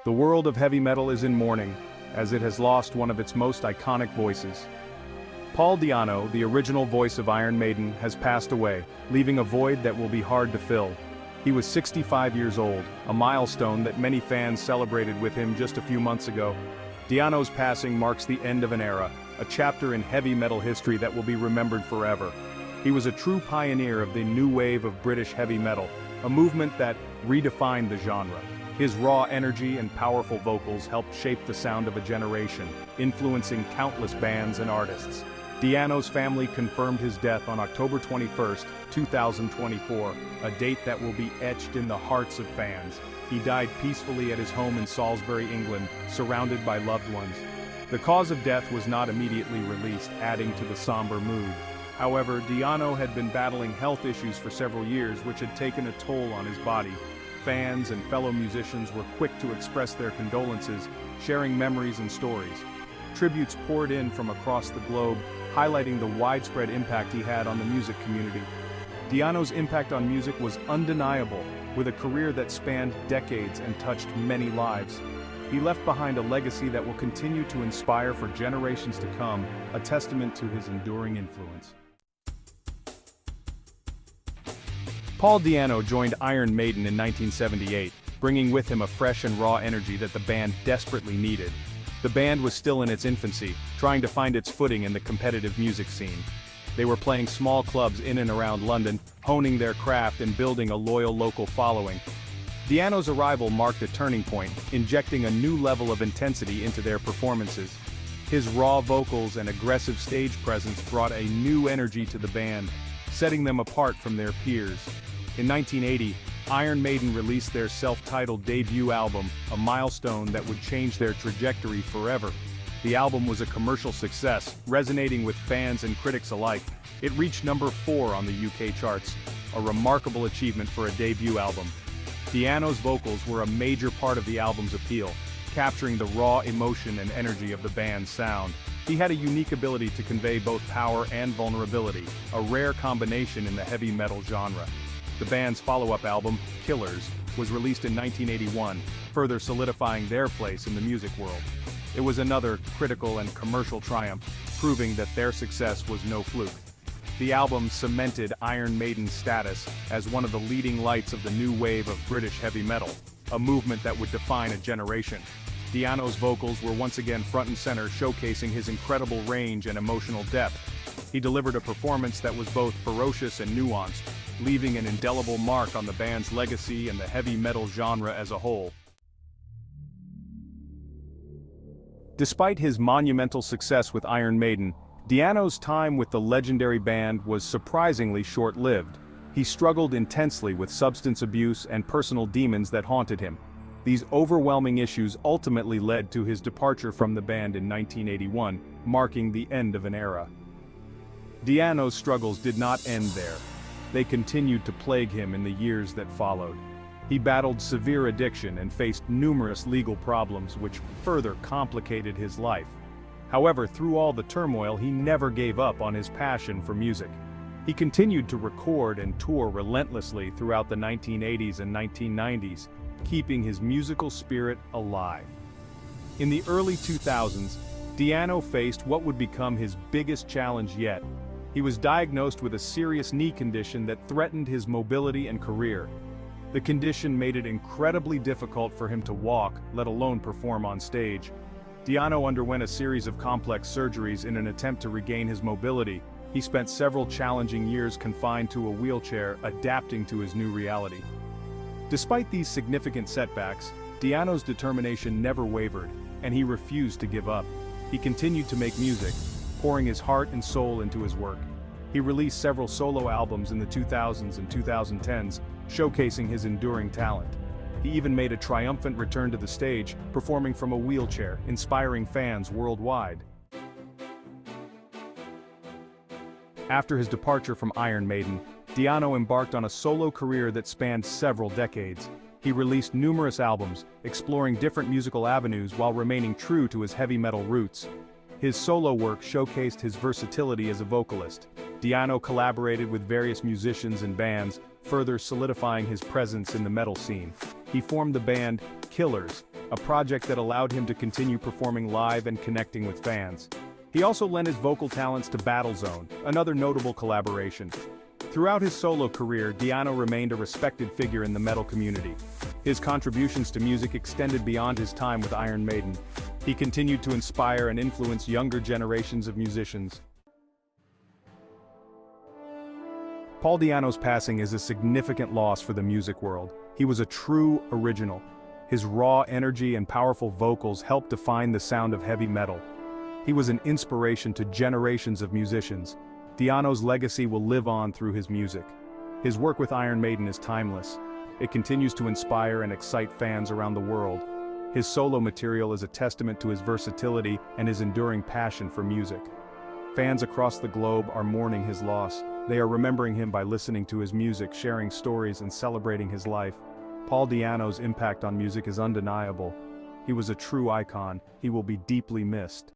The world of heavy metal is in mourning, as it has lost one of its most iconic voices. Paul Di'Anno, the original voice of Iron Maiden, has passed away, leaving a void that will be hard to fill. He was 65 years old, a milestone that many fans celebrated with him just a few months ago. Di'Anno's passing marks the end of an era, a chapter in heavy metal history that will be remembered forever. He was a true pioneer of the new wave of British heavy metal, a movement that redefined the genre. His raw energy and powerful vocals helped shape the sound of a generation, influencing countless bands and artists. Di'Anno's family confirmed his death on October 21, 2024, a date that will be etched in the hearts of fans. He died peacefully at his home in Salisbury, England, surrounded by loved ones. The cause of death was not immediately released, adding to the somber mood. However, Di'Anno had been battling health issues for several years, which had taken a toll on his body. Fans and fellow musicians were quick to express their condolences, sharing memories and stories. Tributes poured in from across the globe, highlighting the widespread impact he had on the music community. Di'Anno's impact on music was undeniable, with a career that spanned decades and touched many lives. He left behind a legacy that will continue to inspire for generations to come, a testament to his enduring influence. Paul Di'Anno joined Iron Maiden in 1978, bringing with him a fresh and raw energy that the band desperately needed. The band was still in its infancy, trying to find its footing in the competitive music scene. They were playing small clubs in and around London, honing their craft and building a loyal local following. Di'Anno's arrival marked a turning point, injecting a new level of intensity into their performances. His raw vocals and aggressive stage presence brought a new energy to the band, setting them apart from their peers. In 1980, Iron Maiden released their self-titled debut album, a milestone that would change their trajectory forever. The album was a commercial success, resonating with fans and critics alike. It reached number 4 on the UK charts, a remarkable achievement for a debut album. Di'Anno's vocals were a major part of the album's appeal, capturing the raw emotion and energy of the band's sound. He had a unique ability to convey both power and vulnerability, a rare combination in the heavy metal genre. The band's follow-up album, Killers, was released in 1981, further solidifying their place in the music world. It was another critical and commercial triumph, proving that their success was no fluke. The album cemented Iron Maiden's status as one of the leading lights of the new wave of British heavy metal, a movement that would define a generation. Di'Anno's vocals were once again front and center, showcasing his incredible range and emotional depth. He delivered a performance that was both ferocious and nuanced, leaving an indelible mark on the band's legacy and the heavy metal genre as a whole. Despite his monumental success with Iron Maiden, Di'Anno's time with the legendary band was surprisingly short-lived. He struggled intensely with substance abuse and personal demons that haunted him. These overwhelming issues ultimately led to his departure from the band in 1981, marking the end of an era. Di'Anno's struggles did not end there. They continued to plague him in the years that followed. He battled severe addiction and faced numerous legal problems which further complicated his life. However, through all the turmoil, he never gave up on his passion for music. He continued to record and tour relentlessly throughout the 1980s and 1990s, keeping his musical spirit alive. In the early 2000s, Di'Anno faced what would become his biggest challenge yet. He was diagnosed with a serious knee condition that threatened his mobility and career. The condition made it incredibly difficult for him to walk, let alone perform on stage. Di'Anno underwent a series of complex surgeries in an attempt to regain his mobility. He spent several challenging years confined to a wheelchair, adapting to his new reality. Despite these significant setbacks, Di'Anno's determination never wavered, and he refused to give up. He continued to make music, pouring his heart and soul into his work. He released several solo albums in the 2000s and 2010s, showcasing his enduring talent. He even made a triumphant return to the stage, performing from a wheelchair, inspiring fans worldwide. After his departure from Iron Maiden, Di'Anno embarked on a solo career that spanned several decades. He released numerous albums, exploring different musical avenues while remaining true to his heavy metal roots. His solo work showcased his versatility as a vocalist. Di'Anno collaborated with various musicians and bands, further solidifying his presence in the metal scene. He formed the band Killers, a project that allowed him to continue performing live and connecting with fans. He also lent his vocal talents to Battlezone, another notable collaboration. Throughout his solo career, Anno remained a respected figure in the metal community. His contributions to music extended beyond his time with Iron Maiden. He continued to inspire and influence younger generations of musicians. Paul Di'Anno's passing is a significant loss for the music world. He was a true original. His raw energy and powerful vocals helped define the sound of heavy metal. He was an inspiration to generations of musicians. Di'Anno's legacy will live on through his music. His work with Iron Maiden is timeless. It continues to inspire and excite fans around the world. His solo material is a testament to his versatility and his enduring passion for music. Fans across the globe are mourning his loss. They are remembering him by listening to his music, sharing stories, and celebrating his life. Paul Di'Anno's impact on music is undeniable. He was a true icon. He will be deeply missed.